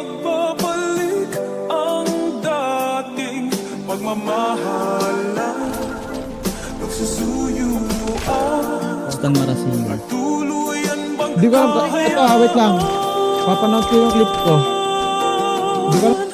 magbabalik ang dating pagmamahalan. Nagsusuyuan, Stan Marasin. tuluyan bang Di ko alam, ito wait lang. Papanood ko yung clip ko. Di ko alam.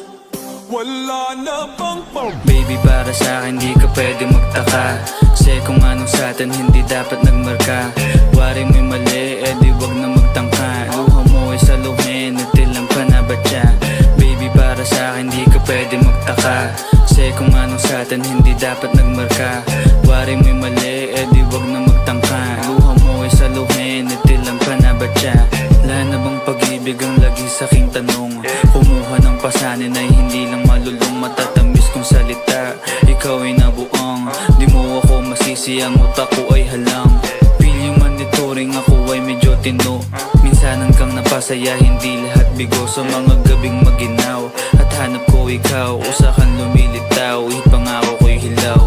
wala na bang Baby, para sa akin di ka pwede magtaka, kasi kung anong sa atin hindi dapat nagmarka. Wari mo'y mali, di wag na magtangka. Luha mo ay saluhin, natilang pa na ba siya? Baby, para sa akin di ka pwede magtaka, kasi kung anong sa atin hindi dapat nagmarka. Wari mo'y mali, di wag na magtangka. Luha mo ay saluhin, natilang pa na ba siya? Wala na bang pag-ibig ang lagi sa aking tanong? Kumuha ng pasanin ay hindi lang malulong, matatamis kong salita. Ikaw ay nabuang, di mo ako masisi, ang utak ko ay halang. Feeling monitoring, ako ay medyo tino. Minsan hanggang napasaya, hindi lahat bigo. Sa mga gabing maginaw, at hanap ko ikaw, usakan lumilitaw, ipangako ko'y hilaw.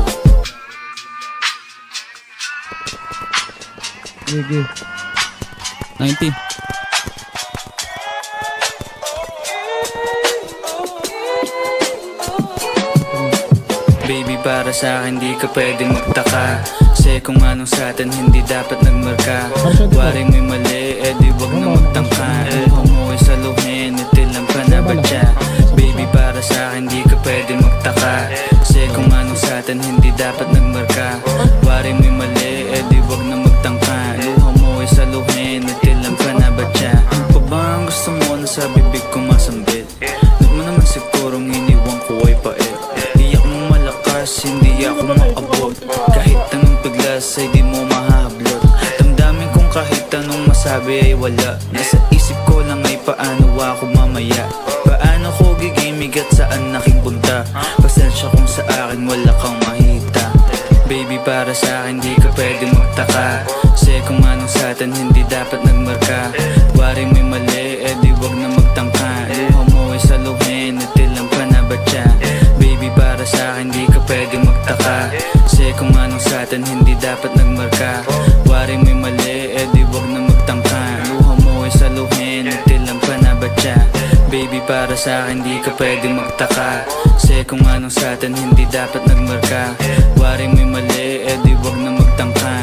Sige. 90. Baby, para sa akin di ka pwede magtaka, kasi kung anong sa atin hindi dapat nagmarka. Wari mo'y mali, di wag na magtangka. Luha mo ay saluhin, itilang pa na ba siya? Baby, para sa akin di ka pwede magtaka, kasi kung anong sa atin hindi dapat nagmarka. Wari mo'y mali, di wag na magtangka. Luha mo ay saluhin, itilang pa na ba siya? Ano pa ba ang gusto mo na sa bibig ko masambit? Di mo naman sigurong iniwan ko ay pait. Di ako malakas, hindi ako maabot, kahit anong piglas ay di mo mahablot. Damdamin kong kahit anong masabi ay wala. Nasa isip ko lang ay paano ako mamaya. Paano ko gigimig at saan aking punta? Pasensya kung sa akin wala kang mahita. Baby, para sa akin di ka pwede magtaka, kasi kung anong sa atin hindi dapat nagmarka. Wari mo'y mali, di wag na magtangka. Luha mo ay saluhin, itilang pa na ba siya? Baby, para sa akin di ka pwede magtaka, kasi kung anong sa atin hindi dapat nagmarka. Wari mo'y mali, di wag na magtangka. Luha mo ay saluhin, itilang pa na ba siya? Baby, para sa akin di ka pwede magtaka, kasi kung anong sa atin hindi dapat nagmarka. Wari mo'y mali, di wag na magtangka.